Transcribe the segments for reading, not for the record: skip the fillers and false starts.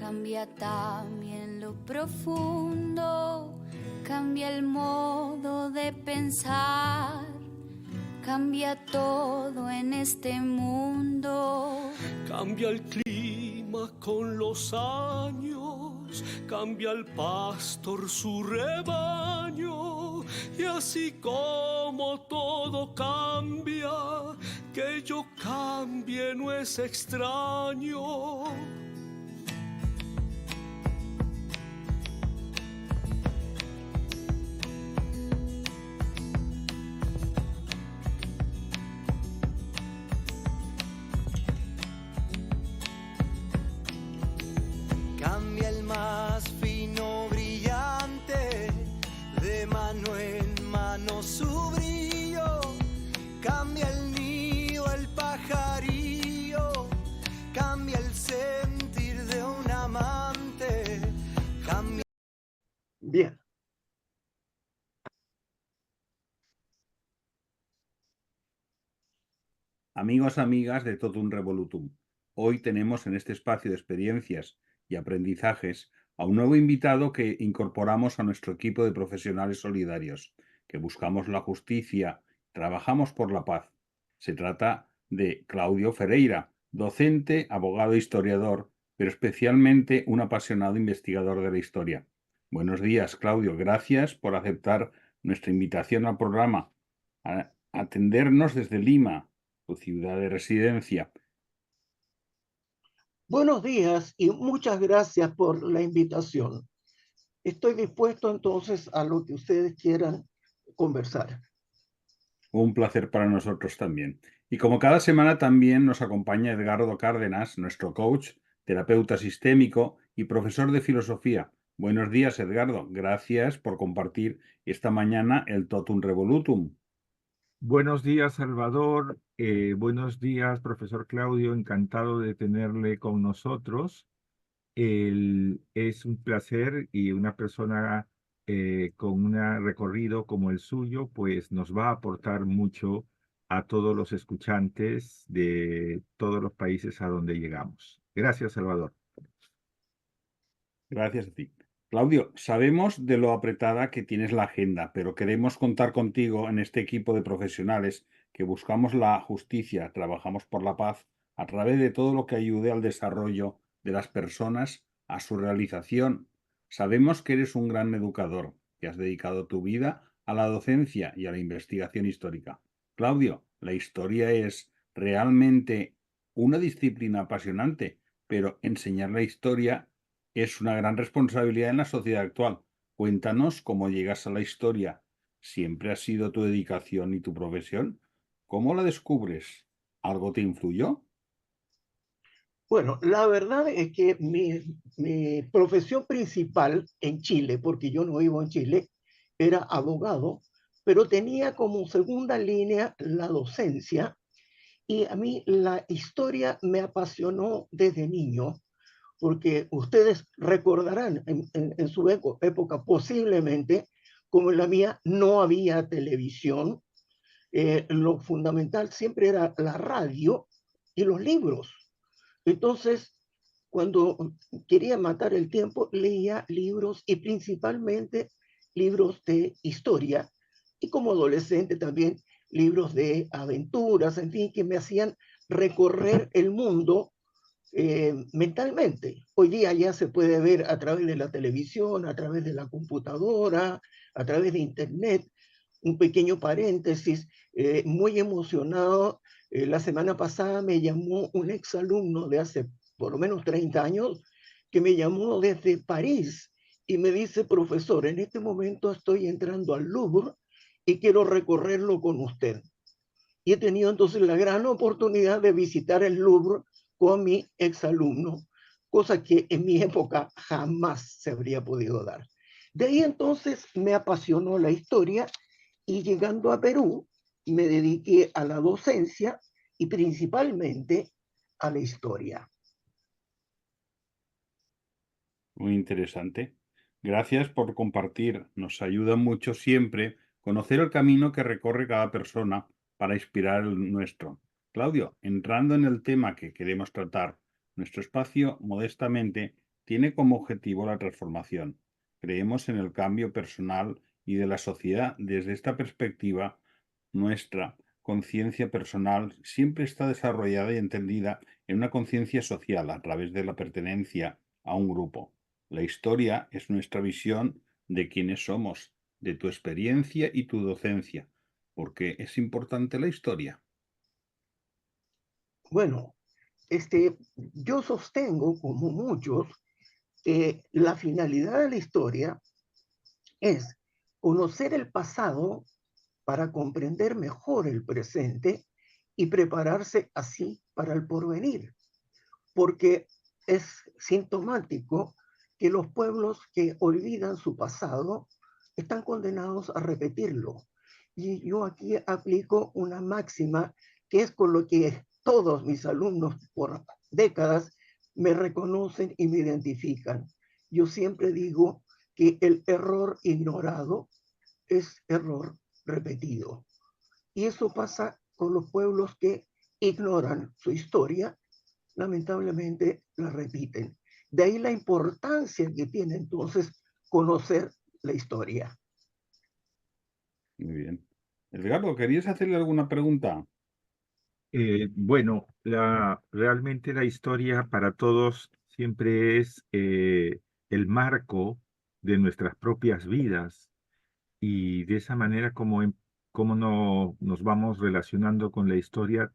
cambia también lo profundo, cambia el modo de pensar, cambia todo en este mundo. Cambia el clima con los años, cambia el pastor su rebaño, y así como todo cambia, que yo cambie no es extraño. Cambia el más fino brillante, de mano en mano su brillo, cambia el nido, el pajarillo, cambia el sentir de un amante, cambia... Bien. Amigos, amigas de Totum Revolutum, hoy tenemos en este espacio de experiencias y aprendizajes a un nuevo invitado que incorporamos a nuestro equipo de profesionales solidarios, que buscamos la justicia, trabajamos por la paz. Se trata de Claudio Ferreira, docente, abogado e historiador, pero especialmente un apasionado investigador de la historia. Buenos días, Claudio. Gracias por aceptar nuestra invitación al programa, a atendernos desde Lima, tu ciudad de residencia. Buenos días y muchas gracias por la invitación. Estoy dispuesto entonces a lo que ustedes quieran conversar. Un placer para nosotros también. Y como cada semana también nos acompaña Edgardo Cárdenas, nuestro coach, terapeuta sistémico y profesor de filosofía. Buenos días, Edgardo. Gracias por compartir esta mañana el Totum Revolutum. Buenos días, Salvador. Buenos días, profesor Claudio. Encantado de tenerle con nosotros. Es un placer, y una persona con un recorrido como el suyo, pues nos va a aportar mucho a todos los escuchantes de todos los países a donde llegamos. Gracias, Salvador. Gracias a ti. Claudio, sabemos de lo apretada que tienes la agenda, pero queremos contar contigo en este equipo de profesionales que buscamos la justicia, trabajamos por la paz a través de todo lo que ayude al desarrollo de las personas, a su realización. Sabemos que eres un gran educador, que has dedicado tu vida a la docencia y a la investigación histórica. Claudio, la historia es realmente una disciplina apasionante, pero enseñar la historia es una gran responsabilidad en la sociedad actual. Cuéntanos cómo llegas a la historia. ¿Siempre ha sido tu dedicación y tu profesión? ¿Cómo la descubres? ¿Algo te influyó? Bueno, la verdad es que mi profesión principal en Chile, porque yo no vivo en Chile, era abogado, pero tenía como segunda línea la docencia, y a mí la historia me apasionó desde niño, porque ustedes recordarán en su época posiblemente, como en la mía, no había televisión. Lo fundamental siempre era la radio y los libros. Entonces, cuando quería matar el tiempo, leía libros, y principalmente libros de historia, y como adolescente también libros de aventuras, en fin, que me hacían recorrer el mundo mentalmente. Hoy día ya se puede ver a través de la televisión, a través de la computadora, a través de internet. Un pequeño paréntesis, muy emocionado. La semana pasada me llamó un exalumno de hace por lo menos 30 años, que me llamó desde París y me dice: profesor, en este momento estoy entrando al Louvre y quiero recorrerlo con usted. Y he tenido entonces la gran oportunidad de visitar el Louvre con mi exalumno, cosa que en mi época jamás se habría podido dar. De ahí entonces me apasionó la historia, y llegando a Perú me dediqué a la docencia y principalmente a la historia. Muy interesante. Gracias por compartir. Nos ayuda mucho siempre conocer el camino que recorre cada persona para inspirar el nuestro. Claudio, entrando en el tema que queremos tratar, nuestro espacio modestamente tiene como objetivo la transformación. Creemos en el cambio personal y de la sociedad. Desde esta perspectiva, nuestra conciencia personal siempre está desarrollada y entendida en una conciencia social a través de la pertenencia a un grupo. La historia es nuestra visión de quiénes somos, de tu experiencia y tu docencia. ¿Por qué es importante la historia? Bueno, yo sostengo, como muchos, que la finalidad de la historia es conocer el pasado para comprender mejor el presente y prepararse así para el porvenir. Porque es sintomático que los pueblos que olvidan su pasado están condenados a repetirlo. Y yo aquí aplico una máxima que es con lo que todos mis alumnos por décadas me reconocen y me identifican. Yo siempre digo que el error ignorado es error repetido. Y eso pasa con los pueblos que ignoran su historia, lamentablemente la repiten. De ahí la importancia que tiene entonces conocer la historia. Muy bien. Edgardo, ¿querías hacerle alguna pregunta? Bueno, realmente la historia para todos siempre es el marco de nuestras propias vidas y de esa manera como no, nos vamos relacionando con la historia,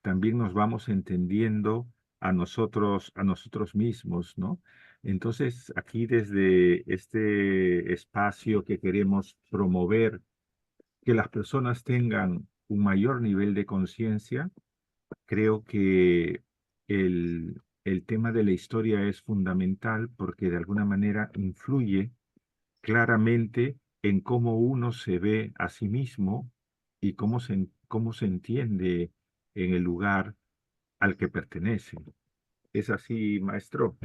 también nos vamos entendiendo a nosotros mismos, ¿no? Entonces, aquí desde este espacio que queremos promover, que las personas tengan un mayor nivel de conciencia, creo que el tema de la historia es fundamental porque de alguna manera influye claramente en cómo uno se ve a sí mismo y cómo se entiende en el lugar al que pertenece. ¿Es así, maestro?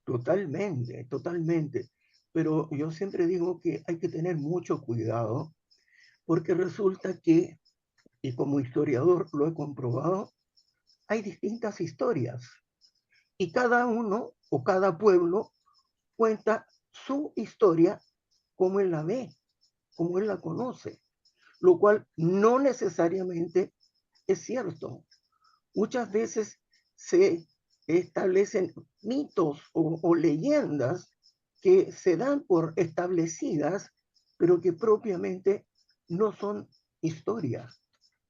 Totalmente, totalmente. Pero yo siempre digo que hay que tener mucho cuidado porque resulta que, y como historiador lo he comprobado, hay distintas historias y cada uno o cada pueblo cuenta su historia como él la ve, como él la conoce, lo cual no necesariamente es cierto. Muchas veces se establecen mitos o leyendas que se dan por establecidas, pero que propiamente no son historias.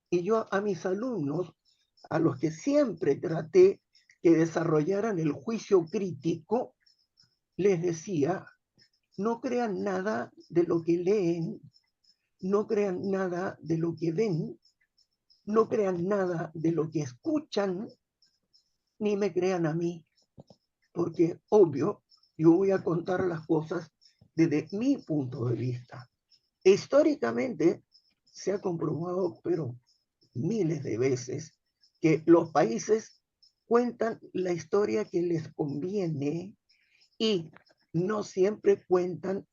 Y yo a mis alumnos, a los que siempre traté que desarrollaran el juicio crítico, les decía, no crean nada de lo que leen, no crean nada de lo que ven, no crean nada de lo que escuchan, ni me crean a mí, porque obvio, yo voy a contar las cosas desde mi punto de vista. Históricamente se ha comprobado, pero miles de veces, que los países cuentan la historia que les conviene y no siempre cuentan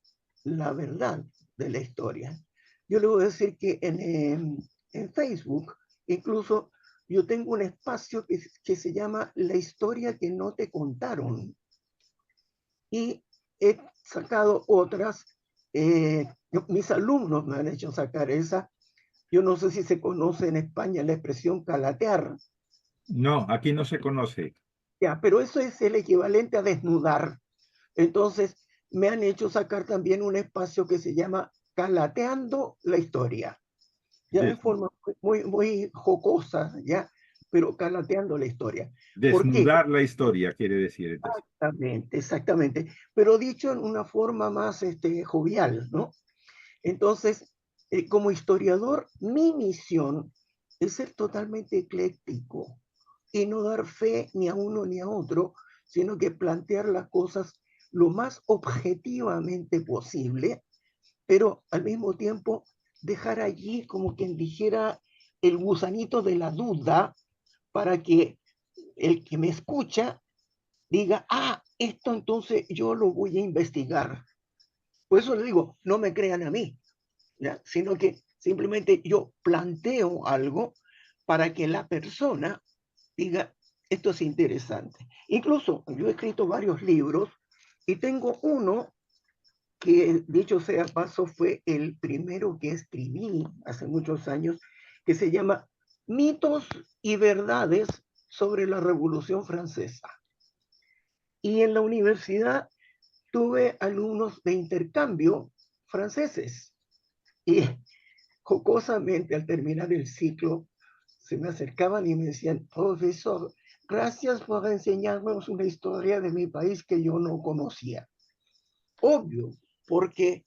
la verdad de la historia. Yo le voy a decir que en Facebook, incluso yo tengo un espacio que se llama La historia que no te contaron. Y he sacado otras, mis alumnos me han hecho sacar esa. Yo no sé si se conoce en España la expresión calatear. No, aquí no se conoce. Ya, pero eso es el equivalente a desnudar. Entonces, me han hecho sacar también un espacio que se llama Calateando la historia. Ya de forma muy jocosa, ya, pero calateando la historia. ¿Por qué? Desnudar la historia, quiere decir. Entonces. Exactamente, exactamente. Pero dicho en una forma más jovial, ¿no? Entonces, como historiador, mi misión es ser totalmente ecléctico y no dar fe ni a uno ni a otro, sino que plantear las cosas lo más objetivamente posible, pero al mismo tiempo dejar allí, como quien dijera, el gusanito de la duda para que el que me escucha diga, ah, esto entonces yo lo voy a investigar. Por eso le digo, no me crean a mí, ¿ya? Sino que simplemente yo planteo algo para que la persona diga, esto es interesante. Incluso yo he escrito varios libros y tengo uno que, dicho sea paso, fue el primero que escribí hace muchos años, que se llama Mitos y Verdades sobre la Revolución Francesa. Y en la universidad tuve alumnos de intercambio franceses y jocosamente al terminar el ciclo se me acercaban y me decían, profesor, gracias por enseñarnos una historia de mi país que yo no conocía. Obvio, porque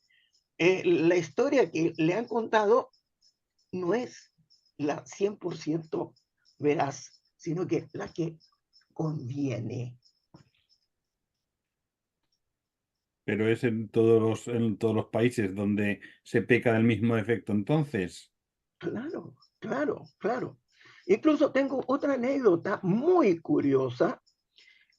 la historia que le han contado no es la 100% veraz, sino que la que conviene. Pero es en todos los países donde se peca del mismo efecto entonces. Claro, claro, claro. Incluso tengo otra anécdota muy curiosa.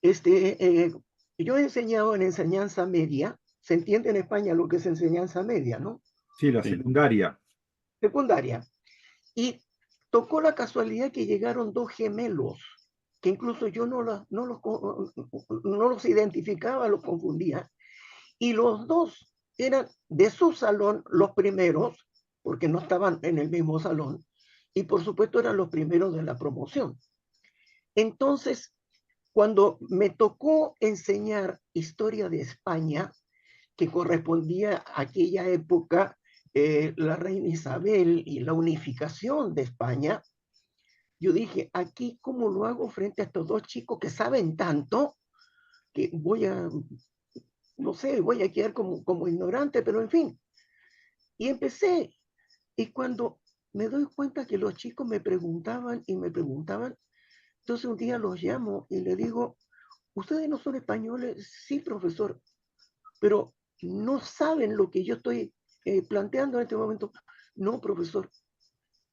Yo he enseñado en enseñanza media. Se entiende en España lo que es enseñanza media, ¿no? Sí, la Sí. secundaria. Secundaria. Y tocó la casualidad que llegaron dos gemelos, que incluso yo no los identificaba, los confundía. Y los dos eran de su salón los primeros, porque no estaban en el mismo salón, y por supuesto eran los primeros de la promoción. Entonces, cuando me tocó enseñar historia de España, que correspondía a aquella época, la reina Isabel y la unificación de España, yo dije, aquí cómo lo hago frente a estos dos chicos que saben tanto, que no sé, voy a quedar como ignorante, pero en fin. Y empecé, y cuando me doy cuenta que los chicos me preguntaban y me preguntaban, entonces un día los llamo y le digo, ¿ustedes no son españoles? Sí, profesor, pero no saben lo que yo estoy planteando en este momento. No, profesor,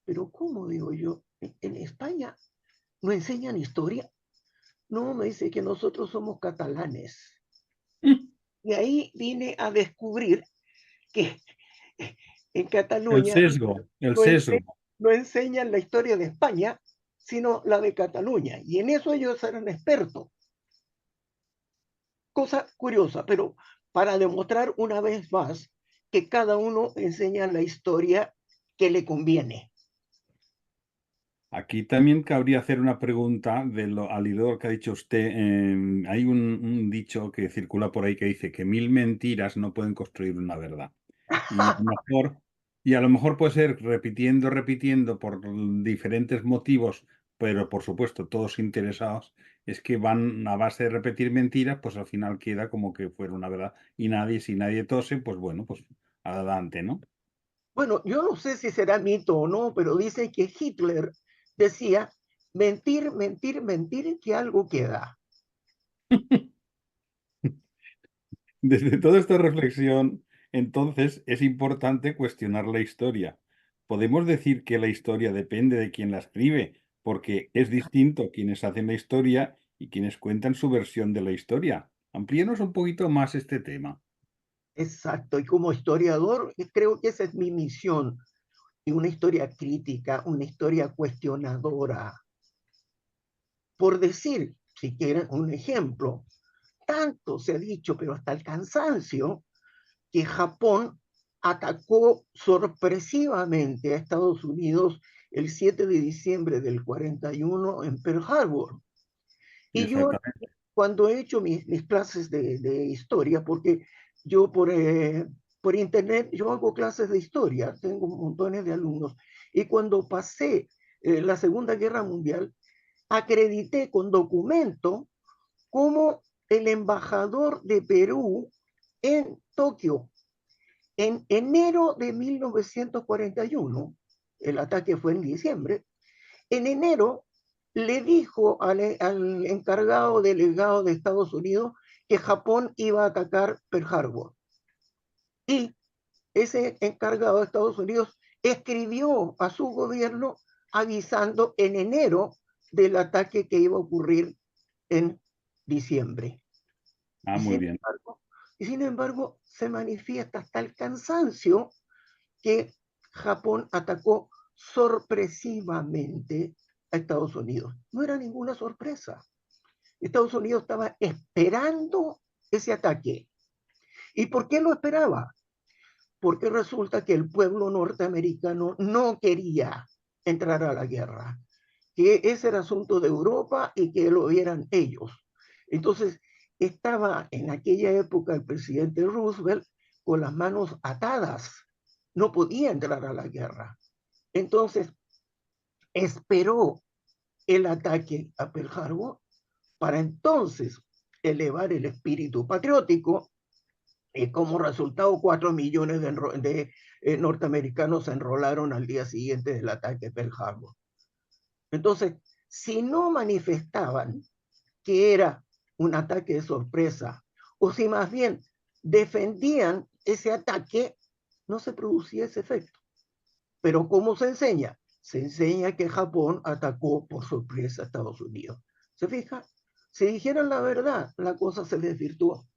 pero ¿cómo digo yo? ¿En España no enseñan historia? No, me dice que nosotros somos catalanes. Y ahí vine a descubrir que en El Cataluña sesgo, el no, sesgo. no enseñan la historia de España, sino la de Cataluña. Y en eso ellos eran expertos. Cosa curiosa, pero para demostrar una vez más que cada uno enseña la historia que le conviene. Aquí también cabría hacer una pregunta al hilo de lo que ha dicho usted. Hay un dicho que circula por ahí que dice que 1000 mentiras no pueden construir una verdad. Y a lo mejor puede ser repitiendo por diferentes motivos, pero por supuesto todos interesados, es que van a base de repetir mentiras, pues al final queda como que fuera una verdad. Y si nadie tose, pues bueno, pues adelante, ¿no? Bueno, yo no sé si será mito o no, pero dice que Hitler decía, mentir, mentir, mentir, que algo queda. Desde toda esta reflexión, entonces, es importante cuestionar la historia. Podemos decir que la historia depende de quien la escribe, porque es distinto quienes hacen la historia y quienes cuentan su versión de la historia. Amplíenos un poquito más este tema. Exacto, y como historiador creo que esa es mi misión, y una historia crítica, una historia cuestionadora. Por decir, si quieren un ejemplo, tanto se ha dicho, pero hasta el cansancio, que Japón atacó sorpresivamente a Estados Unidos el 7 de diciembre del 41 en Pearl Harbor. Y yo, Exactamente. cuando he hecho mis clases de historia, porque yo por internet, yo hago clases de historia, tengo montones de alumnos, y cuando pasé la Segunda Guerra Mundial, acredité con documento como el embajador de Perú en Tokio, en enero de 1941, el ataque fue en diciembre, en enero le dijo al encargado delegado de Estados Unidos que Japón iba a atacar Pearl Harbor. Y ese encargado de Estados Unidos escribió a su gobierno avisando en enero del ataque que iba a ocurrir en diciembre. Ah, Y muy sin bien. embargo, y sin embargo se manifiesta hasta el cansancio que Japón atacó sorpresivamente a Estados Unidos. No era ninguna sorpresa. Estados Unidos estaba esperando ese ataque. ¿Y por qué lo esperaba? Porque resulta que el pueblo norteamericano no quería entrar a la guerra, que ese era asunto de Europa y que lo vieran ellos. Entonces, estaba en aquella época el presidente Roosevelt con las manos atadas, no podía entrar a la guerra. Entonces, esperó el ataque a Pearl Harbor para entonces elevar el espíritu patriótico y como resultado 4 millones de norteamericanos se enrolaron al día siguiente del ataque a Pearl Harbor. Entonces, si no manifestaban que era un ataque de sorpresa, o si más bien defendían ese ataque, no se producía ese efecto. Pero ¿cómo se enseña? Se enseña que Japón atacó por sorpresa a Estados Unidos. ¿Se fija? Si dijeran la verdad, la cosa se desvirtuó.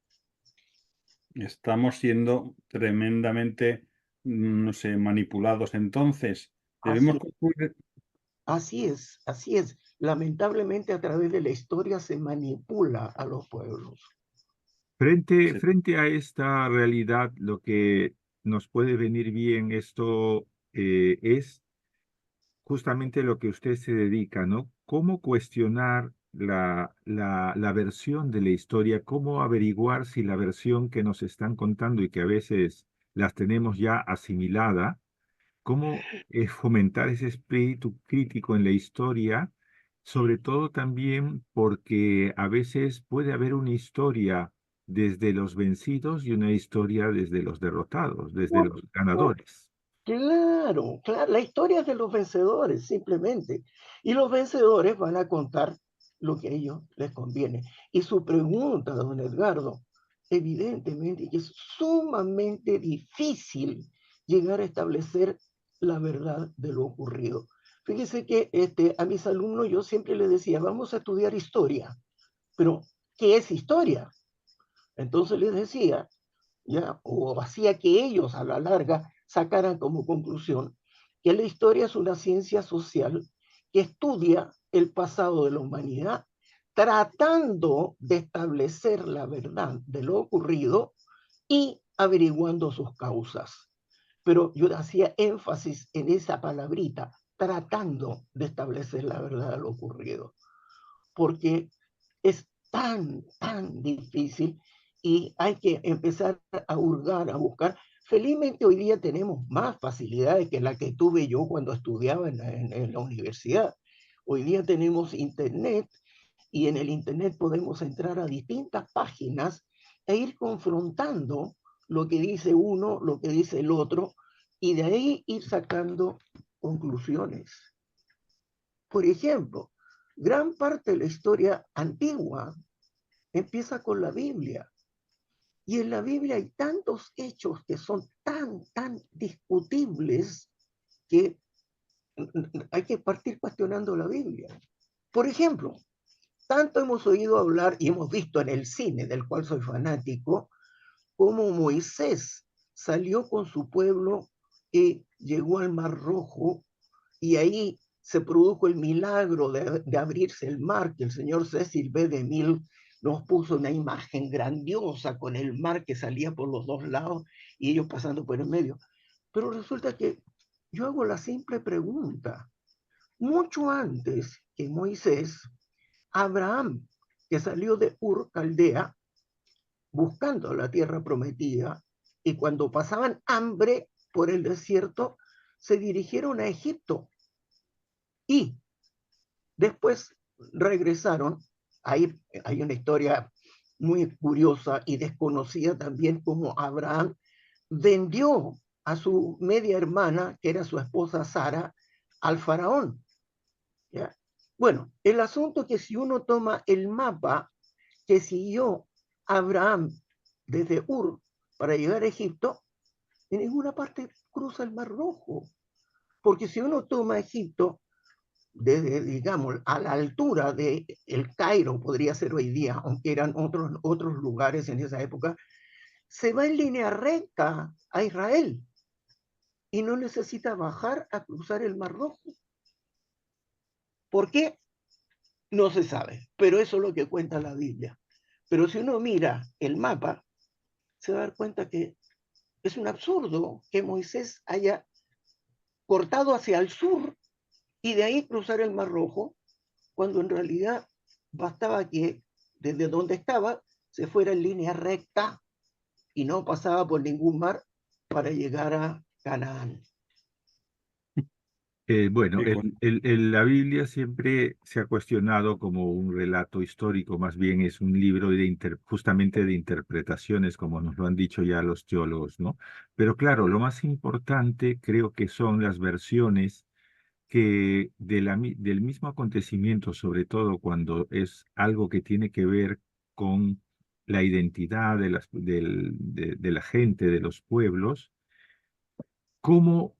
Estamos siendo tremendamente, no sé, manipulados. Entonces, debemos Así, concluir. así es. Lamentablemente a través de la historia se manipula a los pueblos. Frente a esta realidad, lo que nos puede venir bien esto es justamente lo que usted se dedica, ¿no? ¿Cómo cuestionar la versión de la historia? ¿Cómo averiguar si la versión que nos están contando y que a veces las tenemos ya asimilada, cómo fomentar ese espíritu crítico en la historia? Sobre todo también porque a veces puede haber una historia desde los vencidos y una historia desde los derrotados, desde Por, los por, ganadores. Claro, claro, la historia es de los vencedores, simplemente. Y los vencedores van a contar lo que a ellos les conviene. Y su pregunta, don Edgardo, evidentemente que es sumamente difícil llegar a establecer la verdad de lo ocurrido. Fíjese que a mis alumnos yo siempre les decía, vamos a estudiar historia, pero ¿qué es historia? Entonces les decía, ya, o hacía que ellos a la larga sacaran como conclusión que la historia es una ciencia social que estudia el pasado de la humanidad tratando de establecer la verdad de lo ocurrido y averiguando sus causas. Pero yo hacía énfasis en esa palabrita, tratando de establecer la verdad de lo ocurrido, porque es tan difícil y hay que empezar a hurgar, a buscar. Felizmente hoy día tenemos más facilidades que la que tuve yo cuando estudiaba en la universidad. Hoy día tenemos internet y en el internet podemos entrar a distintas páginas e ir confrontando lo que dice uno, lo que dice el otro y de ahí ir sacando conclusiones. Por ejemplo, gran parte de la historia antigua empieza con la Biblia. Y en la Biblia hay tantos hechos que son tan discutibles que hay que partir cuestionando la Biblia. Por ejemplo, tanto hemos oído hablar y hemos visto en el cine, del cual soy fanático, cómo Moisés salió con su pueblo y llegó al Mar Rojo y ahí se produjo el milagro de abrirse el mar, que el señor Cecil B. DeMille nos puso una imagen grandiosa con el mar que salía por los dos lados y ellos pasando por el medio. Pero resulta que yo hago la simple pregunta. Mucho antes que Moisés, Abraham, que salió de Ur Caldea, buscando la tierra prometida, y cuando pasaban hambre por el desierto, se dirigieron a Egipto y después regresaron. Ahí hay una historia muy curiosa y desconocida también, como Abraham vendió a su media hermana, que era su esposa Sara, al faraón. ¿Ya? Bueno, el asunto es que si uno toma el mapa que siguió Abraham desde Ur para llegar a Egipto, en ninguna parte cruza el Mar Rojo. Porque si uno toma Egipto desde, digamos, a la altura de el Cairo, podría ser hoy día, aunque eran otros lugares en esa época, se va en línea recta a Israel y no necesita bajar a cruzar el Mar Rojo. ¿Por qué? No se sabe, pero eso es lo que cuenta la Biblia. Pero si uno mira el mapa, se va a dar cuenta que es un absurdo que Moisés haya cortado hacia el sur y de ahí cruzar el Mar Rojo, cuando en realidad bastaba que desde donde estaba se fuera en línea recta y no pasaba por ningún mar para llegar a Canaán. Bueno, Sí, la Biblia siempre se ha cuestionado como un relato histórico, más bien es un libro justamente de interpretaciones, como nos lo han dicho ya los teólogos, ¿no? Pero claro, lo más importante creo que son las versiones que del mismo acontecimiento, sobre todo cuando es algo que tiene que ver con la identidad de la gente, de los pueblos, cómo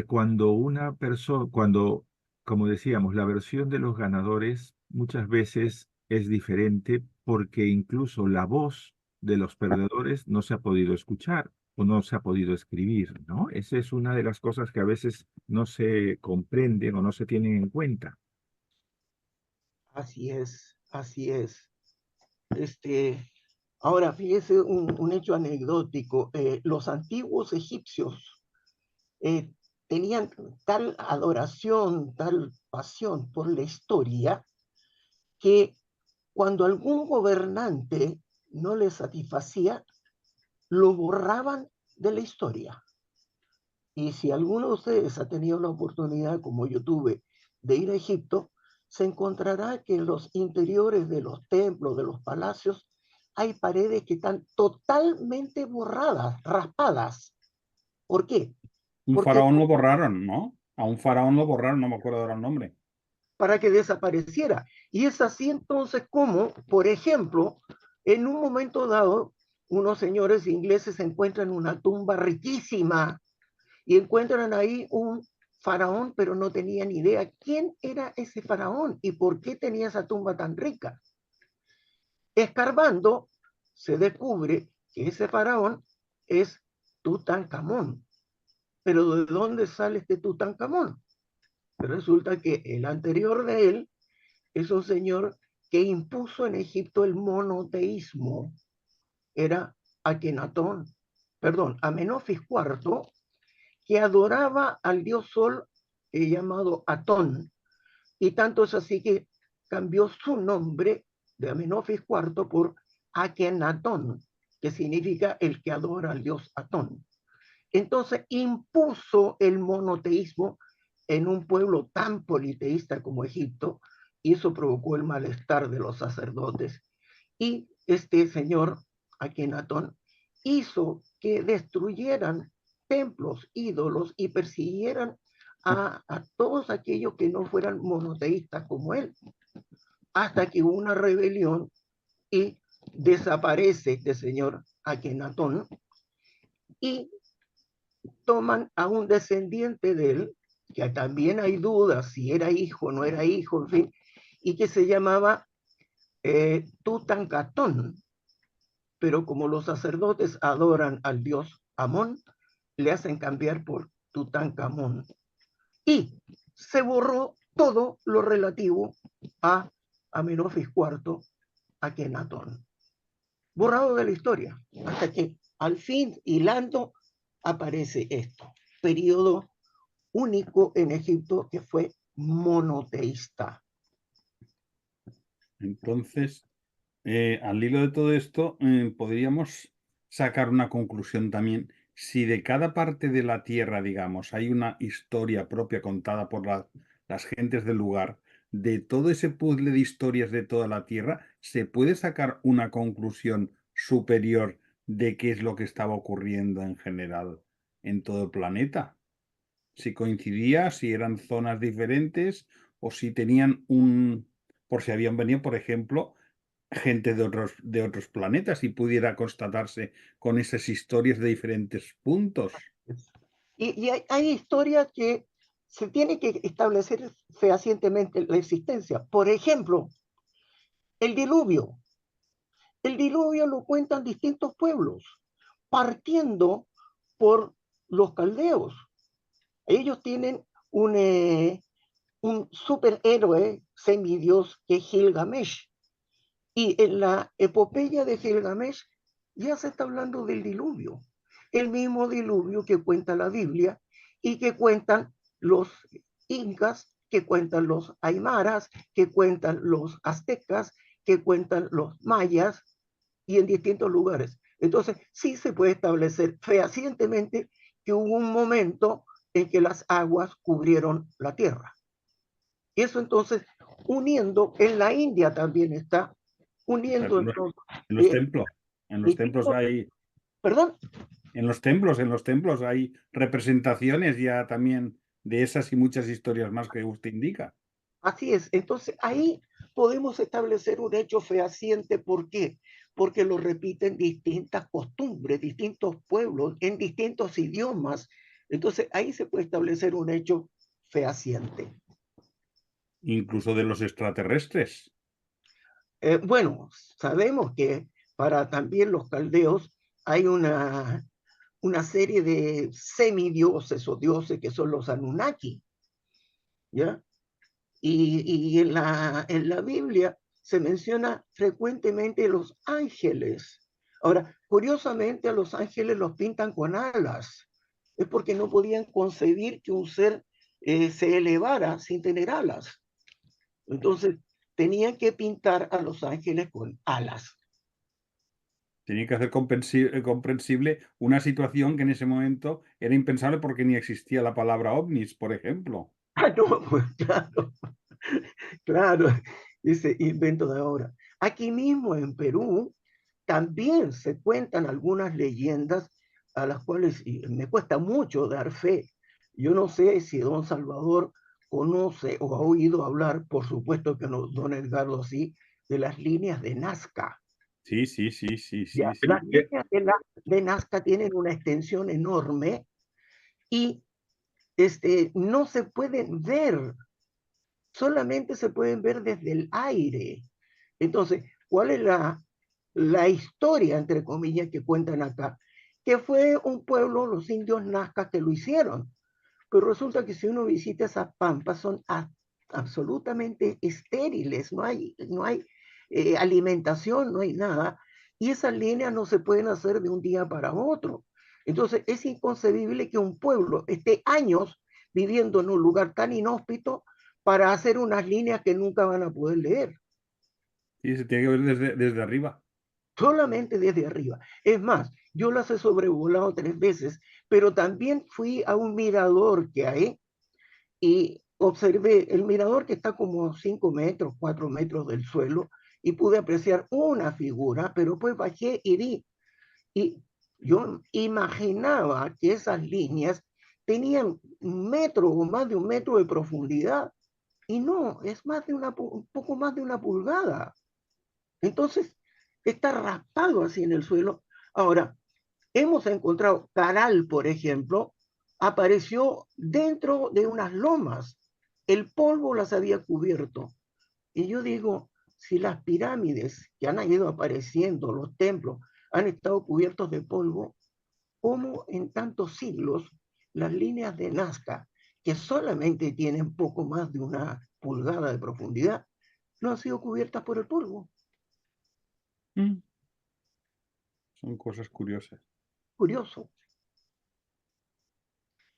cuando una persona, como decíamos, la versión de los ganadores muchas veces es diferente porque incluso la voz de los perdedores no se ha podido escuchar o no se ha podido escribir, ¿no? Esa es una de las cosas que a veces no se comprenden o no se tienen en cuenta. Así es, así es. Ahora, fíjese un hecho anecdótico. Los antiguos egipcios eh, tenían tal adoración, tal pasión por la historia, que cuando algún gobernante no les satisfacía, lo borraban de la historia. Y si alguno de ustedes ha tenido la oportunidad, como yo tuve, de ir a Egipto, se encontrará que en los interiores de los templos, de los palacios, hay paredes que están totalmente borradas, raspadas. ¿Por qué? un Porque faraón lo borraron, ¿no? A un faraón lo borraron, no me acuerdo ahora el nombre. para que desapareciera. Y es así entonces como, por ejemplo, en un momento dado, unos señores ingleses encuentran una tumba riquísima y encuentran ahí un faraón, pero no tenían idea quién era ese faraón y por qué tenía esa tumba tan rica. Escarbando, se descubre que ese faraón es Tutankamón. Pero ¿de dónde sale este Tutankamón? Resulta que el anterior de él es un señor que impuso en Egipto el monoteísmo. Era Akenatón, perdón, Amenofis IV, que adoraba al dios Sol llamado Atón. Y tanto es así que cambió su nombre de Amenofis IV por Akenatón, que significa el que adora al dios Atón. Entonces impuso el monoteísmo en un pueblo tan politeísta como Egipto, y eso provocó el malestar de los sacerdotes. Y este señor, Akenatón, hizo que destruyeran templos, ídolos y persiguieran a todos aquellos que no fueran monoteístas como él, hasta que hubo una rebelión y desaparece este señor Akenatón y toman a un descendiente de él, que también hay dudas si era hijo o no era hijo, en fin, y que se llamaba Tutankamón. Pero como los sacerdotes adoran al dios Amón, le hacen cambiar por Tutankamón. Y se borró todo lo relativo a Amenofis IV, Akenatón. Borrado de la historia, hasta que al fin, hilando, aparece esto, periodo único en Egipto que fue monoteísta. Entonces, al hilo de todo esto, podríamos sacar una conclusión también. Si de cada parte de la tierra, digamos, hay una historia propia contada por las gentes del lugar, de todo ese puzzle de historias de toda la tierra, ¿se puede sacar una conclusión superior de qué es lo que estaba ocurriendo en general en todo el planeta? Si coincidía, si eran zonas diferentes o si tenían por si habían venido, por ejemplo, gente de otros planetas y pudiera constatarse con esas historias de diferentes puntos. Y hay historias que se tiene que establecer fehacientemente la existencia. Por ejemplo, el diluvio. El diluvio lo cuentan distintos pueblos, partiendo por los caldeos. Ellos tienen un superhéroe semidios que es Gilgamesh. Y en la epopeya de Gilgamesh ya se está hablando del diluvio, el mismo diluvio que cuenta la Biblia y que cuentan los incas, que cuentan los aymaras, que cuentan los aztecas, que cuentan los mayas y en distintos lugares. Entonces, sí se puede establecer fehacientemente que hubo un momento en que las aguas cubrieron la tierra. Y eso entonces, uniendo, en la India también está, uniendo En los eh, templos, en los templos distintos, hay, perdón, en los templos hay representaciones ya también de esas y muchas historias más que usted indica. así es. Entonces, ahí podemos establecer un hecho fehaciente. ¿Por qué? Porque lo repiten distintas costumbres, distintos pueblos, en distintos idiomas. Entonces, ahí se puede establecer un hecho fehaciente. Incluso de los extraterrestres. Bueno, sabemos que para también los caldeos hay una serie de semidioses o dioses que son los Anunnaki, ¿ya? Y en la Biblia se menciona frecuentemente los ángeles. Ahora, curiosamente a los ángeles los pintan con alas. Es porque no podían concebir que un ser se elevara sin tener alas. Entonces, tenían que pintar a los ángeles con alas. Tenía que hacer comprensible una situación que en ese momento era impensable porque ni existía la palabra ovnis, por ejemplo. Ah, no, pues claro, claro, ese invento de ahora. Aquí mismo en Perú también se cuentan algunas leyendas a las cuales me cuesta mucho dar fe. Yo no sé si don Salvador conoce o ha oído hablar, por supuesto que no, don Edgardo sí, de las líneas de Nazca. Sí, sí, sí, sí, Ya, sí, sí. las líneas de Nazca tienen una extensión enorme y no se pueden ver, solamente se pueden ver desde el aire. Entonces, ¿cuál es la historia, entre comillas, que cuentan acá? Que fue un pueblo, los indios nazcas, que lo hicieron. Pero resulta que si uno visita esas pampas, son absolutamente estériles, no hay alimentación, no hay nada. Y esas líneas no se pueden hacer de un día para otro. Entonces, es inconcebible que un pueblo esté años viviendo en un lugar tan inhóspito para hacer unas líneas que nunca van a poder leer. Sí, se tiene que ver desde arriba. Solamente desde arriba. Es más, yo las he sobrevolado 3 veces, pero también fui a un mirador que hay y observé el mirador que está como 5 metros, 4 metros del suelo y pude apreciar una figura, pero pues bajé y vi. Y yo imaginaba que esas líneas tenían 1 metro o más de 1 metro de profundidad. Y no, es un poco más de 1 pulgada. Entonces, está raspado así en el suelo. Ahora, hemos encontrado Caral, por ejemplo, apareció dentro de unas lomas. El polvo las había cubierto. Y yo digo, si las pirámides que han ido apareciendo, los templos, han estado cubiertos de polvo, ¿cómo en tantos siglos las líneas de Nazca, que solamente tienen poco más de 1 pulgada de profundidad, no han sido cubiertas por el polvo? Mm. Son cosas curiosas. Curioso.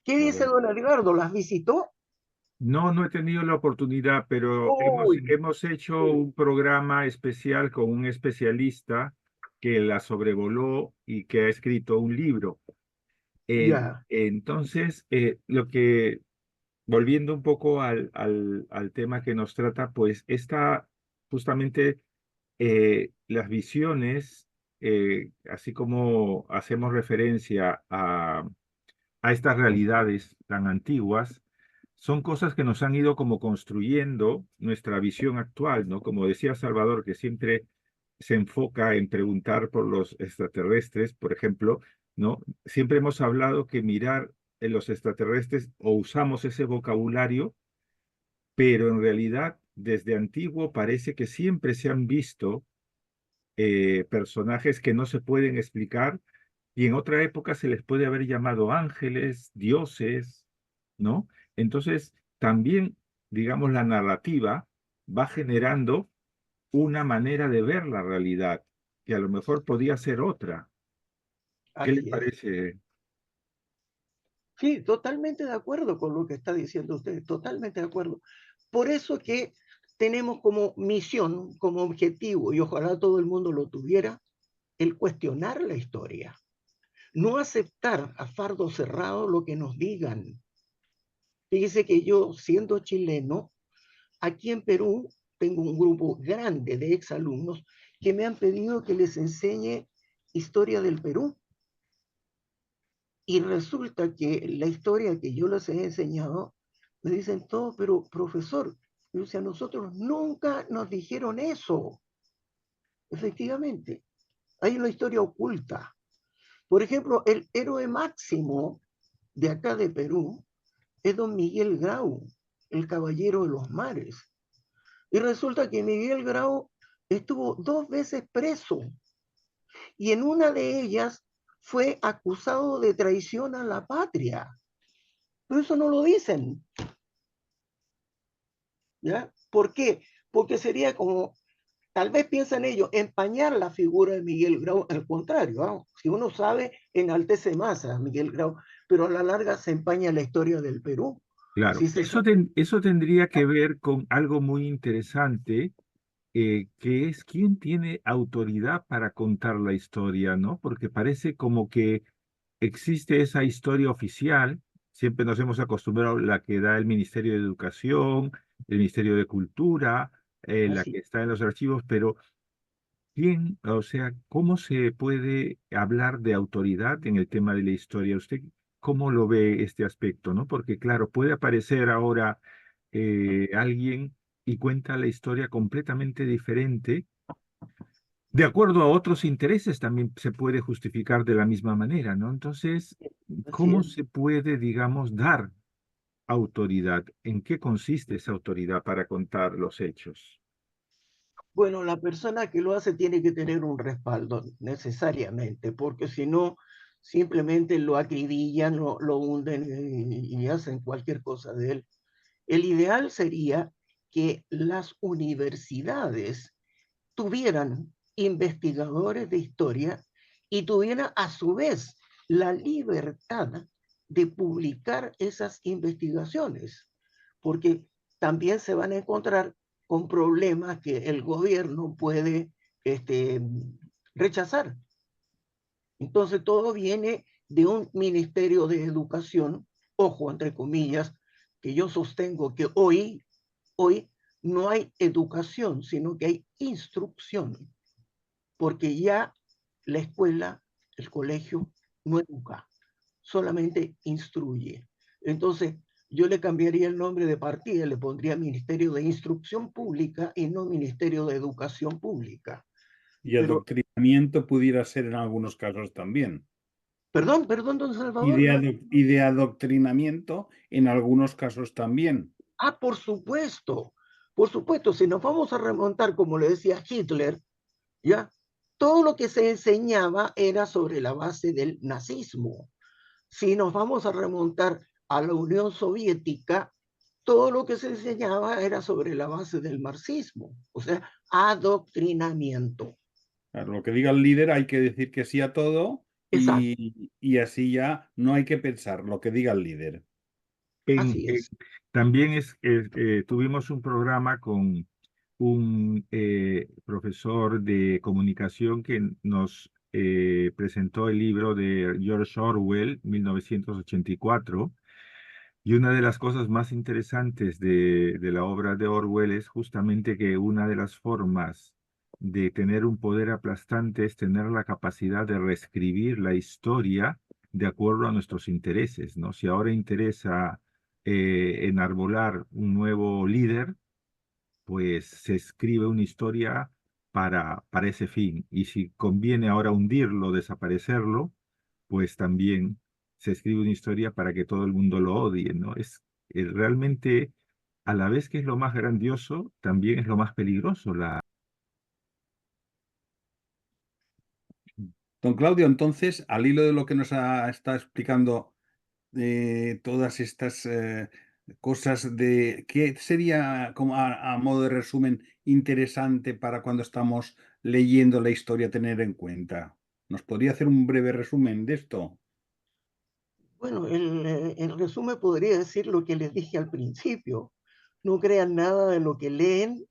¿Qué La dice verdad. don Edgardo? ¿Las visitó? No, no he tenido la oportunidad, pero Uy, hemos hecho un programa especial con un especialista que la sobrevoló y que ha escrito un libro. ya. Entonces, volviendo un poco al tema que nos trata, pues está justamente las visiones, así como hacemos referencia a estas realidades tan antiguas, son cosas que nos han ido como construyendo nuestra visión actual, ¿no? Como decía Salvador, que siempre se enfoca en preguntar por los extraterrestres, por ejemplo, ¿no? Siempre hemos hablado que mirar en los extraterrestres o usamos ese vocabulario, pero en realidad desde antiguo parece que siempre se han visto personajes que no se pueden explicar y en otra época se les puede haber llamado ángeles, dioses, ¿no? Entonces, también digamos, la narrativa va generando una manera de ver la realidad, que a lo mejor podía ser otra. ¿Qué le Así es. parece? Sí, totalmente de acuerdo con lo que está diciendo usted, totalmente de acuerdo. Por eso que tenemos como misión, como objetivo, y ojalá todo el mundo lo tuviera, el cuestionar la historia. No aceptar a fardo cerrado lo que nos digan. Fíjese que yo, siendo chileno, aquí en Perú tengo un grupo grande de exalumnos que me han pedido que les enseñe historia del Perú. Y resulta que la historia que yo les he enseñado, me dicen todo, pero profesor, o sea, nosotros nunca nos dijeron eso. Efectivamente, hay una historia oculta. Por ejemplo, el héroe máximo de acá de Perú es don Miguel Grau, el caballero de los mares. Y resulta que Miguel Grau estuvo 2 veces preso y en una de ellas fue acusado de traición a la patria. Pero eso no lo dicen, ¿ya? ¿Por qué? Porque sería como, tal vez piensan ellos, empañar la figura de Miguel Grau, al contrario, ¿no? Si uno sabe, enaltece más a Miguel Grau, pero a la larga se empaña la historia del Perú. Claro, Si se eso, sabe, eso tendría que ver con algo muy interesante, que es quién tiene autoridad para contar la historia, ¿no? Porque parece como que existe esa historia oficial, siempre nos hemos acostumbrado a la que da el Ministerio de Educación, el Ministerio de Cultura, la que así, está en los archivos, pero ¿quién, o sea, cómo se puede hablar de autoridad en el tema de la historia? ¿Usted cómo lo ve este aspecto, no? Porque claro, puede aparecer ahora alguien y cuenta la historia completamente diferente. De acuerdo a otros intereses también se puede justificar de la misma manera, ¿no? Entonces, así ¿cómo es. se puede, digamos, dar autoridad? ¿En qué consiste esa autoridad para contar los hechos? Bueno, la persona que lo hace tiene que tener un respaldo necesariamente, porque si no, simplemente lo acribillan, lo hunden y hacen cualquier cosa de él. El ideal sería que las universidades tuvieran investigadores de historia y tuvieran a su vez la libertad de publicar esas investigaciones, porque también se van a encontrar con problemas que el gobierno puede este, rechazar. Entonces todo viene de un ministerio de educación, ojo, entre comillas, que yo sostengo que hoy no hay educación, sino que hay instrucción, porque ya la escuela, el colegio, no educa, solamente instruye. Entonces, yo le cambiaría el nombre de partida, le pondría Ministerio de Instrucción Pública y no Ministerio de Educación Pública. Y Pero, adoctrinamiento pudiera ser en algunos casos también. perdón, don Salvador, ¿no? Y de adoctrinamiento en algunos casos también. Ah, por supuesto, si nos vamos a remontar, como le decía Hitler, ¿ya? Todo lo que se enseñaba era sobre la base del nazismo. Si nos vamos a remontar a la Unión Soviética, todo lo que se enseñaba era sobre la base del marxismo, o sea, adoctrinamiento. Claro, lo que diga el líder hay que decir que sí a todo Exacto, y así ya no hay que pensar lo que diga el líder. En, así en- es. también tuvimos un programa con un profesor de comunicación que nos presentó el libro de George Orwell, 1984, y una de las cosas más interesantes de la obra de Orwell es justamente que una de las formas de tener un poder aplastante es tener la capacidad de reescribir la historia de acuerdo a nuestros intereses, ¿no? Si ahora interesa enarbolar un nuevo líder, pues se escribe una historia para ese fin. Y si conviene ahora hundirlo, desaparecerlo, pues también se escribe una historia para que todo el mundo lo odie, ¿no? Es realmente, a la vez que es lo más grandioso, también es lo más peligroso. Don Claudio, entonces, al hilo de lo que nos está explicando todas estas cosas de... ¿Qué sería, como a modo de resumen, interesante para cuando estamos leyendo la historia tener en cuenta? ¿Nos podría hacer un breve resumen de esto? Bueno, en resumen podría decir lo que les dije al principio. No crean nada de lo que leen,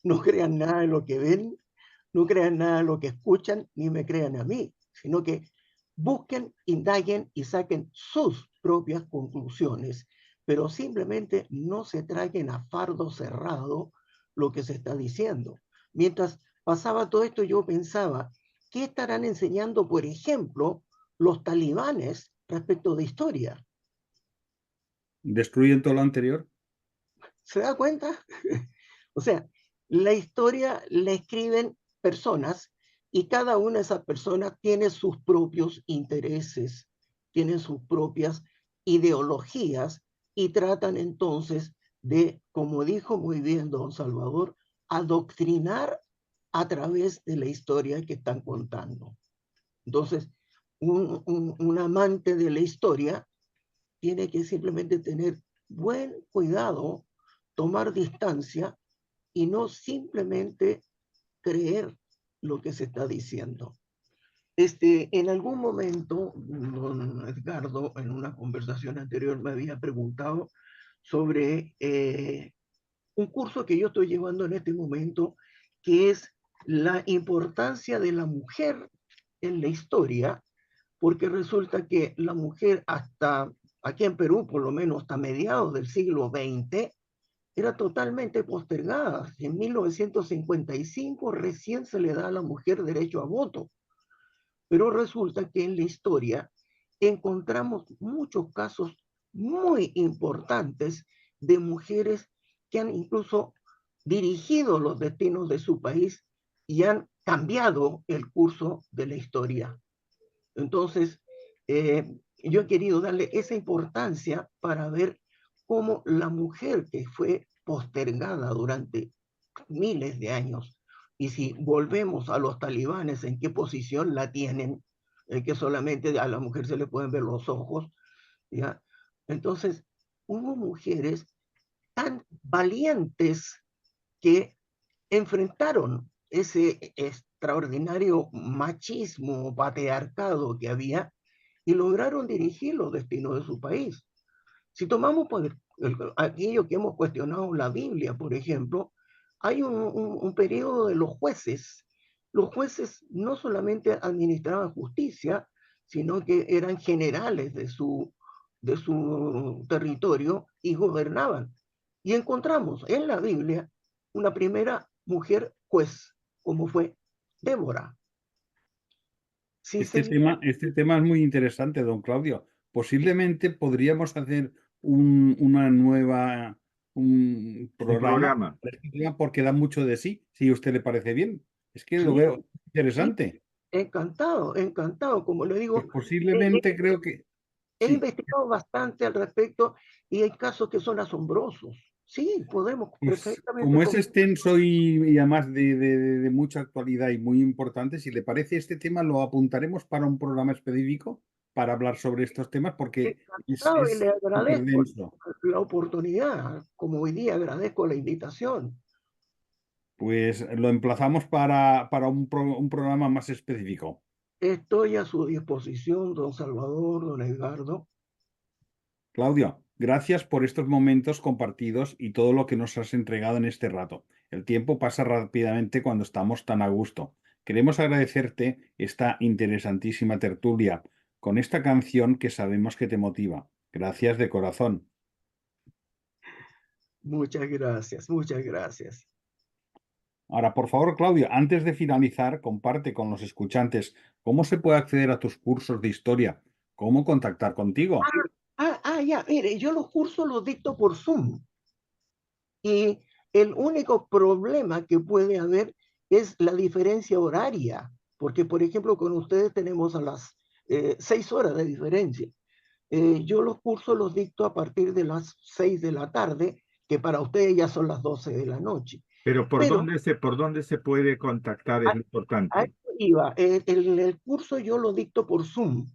no crean nada de lo que ven, no crean nada de lo que escuchan, ni me crean a mí, sino que busquen, indaguen y saquen sus propias conclusiones, pero simplemente no se traguen a fardo cerrado lo que se está diciendo. Mientras pasaba todo esto, yo pensaba, ¿qué estarán enseñando, por ejemplo, los talibanes respecto de historia? ¿Destruyen todo lo anterior? ¿Se da cuenta? O sea, la historia la escriben personas y cada una de esas personas tiene sus propios intereses, tienen sus propias ideologías y tratan entonces de, como dijo muy bien don Salvador, adoctrinar a través de la historia que están contando. Entonces, un amante de la historia tiene que simplemente tener buen cuidado, tomar distancia y no simplemente creer lo que se está diciendo. En algún momento, don Edgardo, en una conversación anterior, me había preguntado sobre un curso que yo estoy llevando en este momento, que es la importancia de la mujer en la historia, porque resulta que la mujer hasta aquí en Perú, por lo menos hasta mediados del siglo XX, era totalmente postergada. En 1955 recién se le da a la mujer derecho a voto, pero resulta que en la historia encontramos muchos casos muy importantes de mujeres que han incluso dirigido los destinos de su país y han cambiado el curso de la historia. Entonces, yo he querido darle esa importancia para ver cómo la mujer que fue postergada durante miles de años, y si volvemos a los talibanes, en qué posición la tienen, que solamente a la mujer se le pueden ver los ojos, ¿ya? Entonces, hubo mujeres tan valientes que enfrentaron ese extraordinario machismo, patriarcado que había y lograron dirigir los destinos de su país. Si tomamos aquello que hemos cuestionado la Biblia, por ejemplo, hay un periodo de los jueces. Los jueces no solamente administraban justicia, sino que eran generales de su territorio y gobernaban. Y encontramos en la Biblia una primera mujer juez, como fue Débora. Si Este se tema, este tema es muy interesante, don Claudio. Posiblemente podríamos hacer un Un programa programa. porque da mucho de sí, si a usted le parece bien. Es que lo sí, veo sí, interesante. encantado, encantado. Como le Pues digo, posiblemente creo que he sí. investigado bastante al respecto y hay casos que son asombrosos. Sí, podemos Pues perfectamente. como es extenso y además de mucha actualidad y muy importante, si le parece este tema lo apuntaremos para un programa específico para hablar sobre estos temas porque Encantado y es le súper agradezco denso. la oportunidad, como hoy día agradezco la invitación. Pues lo emplazamos para un programa más específico. Estoy a su disposición, don Salvador, don Edgardo. Claudio, gracias por estos momentos compartidos y todo lo que nos has entregado en este rato. El tiempo pasa rápidamente cuando estamos tan a gusto. Queremos agradecerte esta interesantísima tertulia con esta canción que sabemos que te motiva. Gracias de corazón. Muchas gracias, muchas gracias. Ahora, por favor, Claudio, antes de finalizar, comparte con los escuchantes cómo se puede acceder a tus cursos de historia, cómo contactar contigo. Ya, mire, yo los cursos los dicto por Zoom y el único problema que puede haber es la diferencia horaria, porque por ejemplo con ustedes tenemos a las 6 horas de diferencia. Yo los cursos los dicto a partir de las 6 de la tarde, que para ustedes ya son las 12 de la noche. Pero Pero por dónde se puede contactar es a, lo a importante. eso iba, el curso yo lo dicto por Zoom.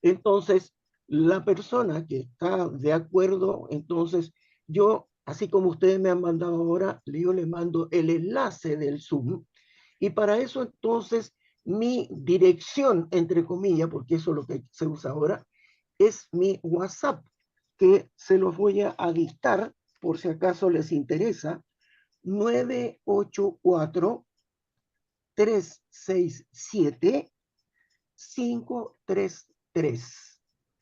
Entonces, La persona que está de acuerdo, entonces yo, así como ustedes me han mandado ahora, yo le mando el enlace del Zoom y para eso entonces mi dirección, entre comillas, porque eso es lo que se usa ahora, es mi WhatsApp, que se los voy a dictar por si acaso les interesa, 984-367-533.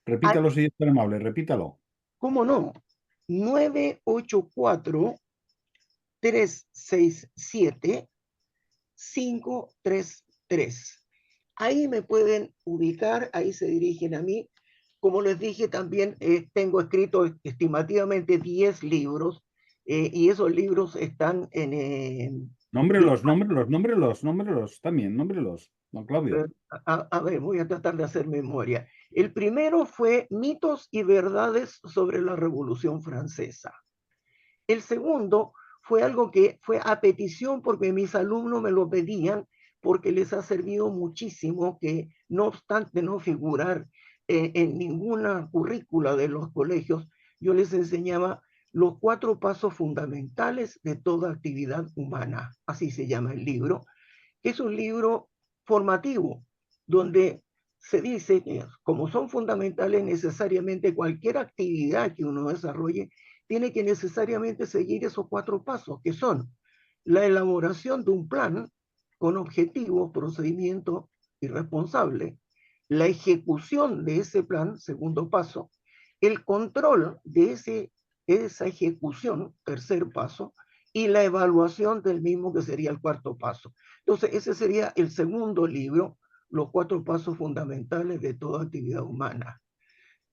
Repítalo si es tan amable, repítalo. ¿Cómo no? 984-367-533. Ahí me pueden ubicar, ahí se dirigen a mí. Como les dije, también tengo escrito estimativamente 10 libros y esos libros están en... Nómbrelos también, nómbrelos, don Claudio. A ver, voy a tratar de hacer memoria. El primero fue Mitos y Verdades sobre la Revolución Francesa. El segundo fue algo que fue a petición porque mis alumnos me lo pedían porque les ha servido muchísimo que no obstante no figurar en ninguna currícula de los colegios, yo les enseñaba los 4 pasos fundamentales de toda actividad humana, así se llama el libro, que es un libro formativo, donde se dice que como son fundamentales necesariamente cualquier actividad que uno desarrolle, tiene que necesariamente seguir esos 4 pasos, que son la elaboración de un plan con objetivos, procedimiento y responsable, la ejecución de ese plan, segundo paso, el control de esa ejecución, tercer paso, y la evaluación del mismo, que sería el cuarto paso. Entonces, ese sería el segundo libro, los 4 pasos fundamentales de toda actividad humana.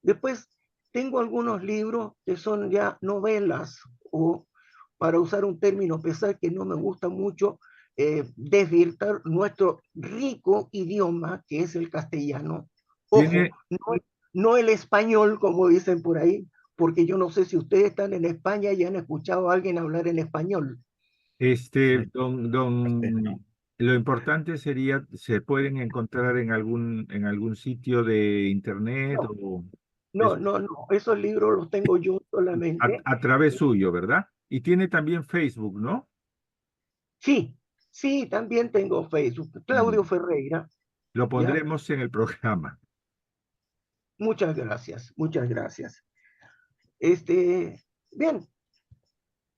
Después, tengo algunos libros que son ya novelas, o para usar un término pesar que no me gusta mucho, desvirtuar nuestro rico idioma, que es el castellano. Ojo, no el español, como dicen por ahí, porque yo no sé si ustedes están en España y han escuchado a alguien hablar en español. Lo importante sería, ¿se pueden encontrar en algún sitio de internet No, esos libros los tengo yo solamente. a través suyo, ¿verdad? Y tiene también Facebook, ¿no? Sí, también tengo Facebook. Claudio Ferreira. Lo pondremos en el programa. Muchas gracias, muchas gracias. Bien,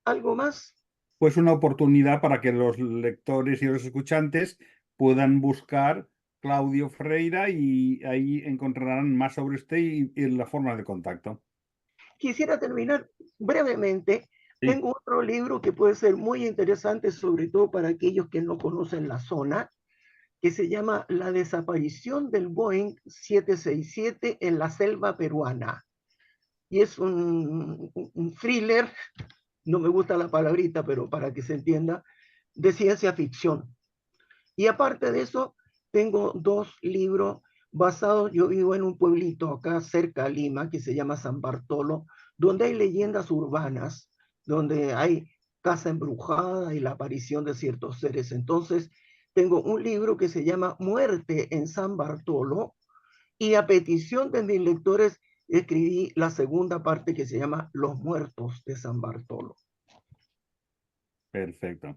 ¿algo más? Pues una oportunidad para que los lectores y los escuchantes puedan buscar Claudio Ferreira y ahí encontrarán más sobre usted y la forma de contacto. Quisiera terminar brevemente. Sí. Tengo otro libro que puede ser muy interesante, sobre todo para aquellos que no conocen la zona, que se llama La desaparición del Boeing 767 en la selva peruana. Y es un thriller, no me gusta la palabrita, pero para que se entienda, de ciencia ficción. Y aparte de eso, tengo 2 libros basados, yo vivo en un pueblito acá cerca de Lima, que se llama San Bartolo, donde hay leyendas urbanas, donde hay casa embrujada y la aparición de ciertos seres. Entonces, tengo un libro que se llama Muerte en San Bartolo, y a petición de mis lectores escribí la segunda parte que se llama Los Muertos de San Bartolo. Perfecto.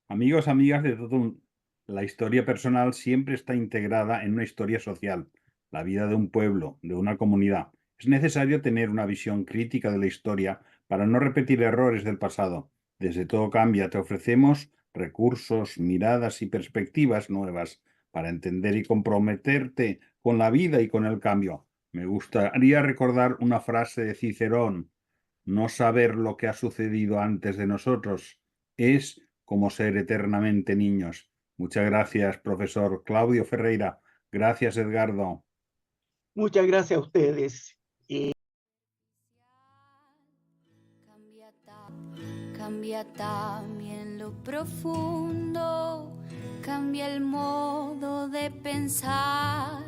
Amigos, amigas de todo, la historia personal siempre está integrada en una historia social, la vida de un pueblo, de una comunidad. Es necesario tener una visión crítica de la historia para no repetir errores del pasado. Desde Todo Cambia te ofrecemos recursos, miradas y perspectivas nuevas para entender y comprometerte con la vida y con el cambio. Me gustaría recordar una frase de Cicerón: no saber lo que ha sucedido antes de nosotros es como ser eternamente niños. Muchas gracias, profesor Claudio Ferreira. Gracias, Edgardo. Muchas gracias a ustedes. Cambia también lo profundo, cambia el modo de pensar,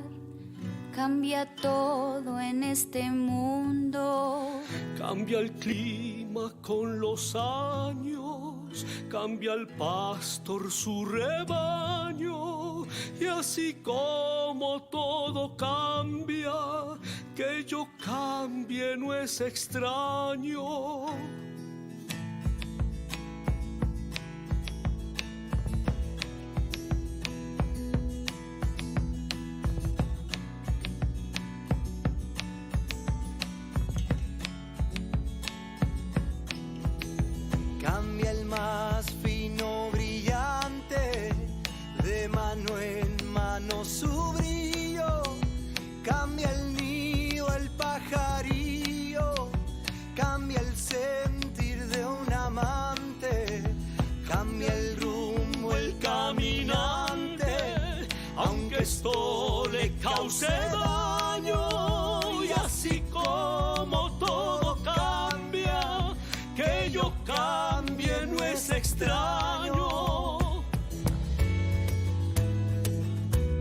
cambia todo en este mundo. Cambia el clima con los años, cambia el pastor su rebaño, y así como todo cambia, que yo cambie no es extraño.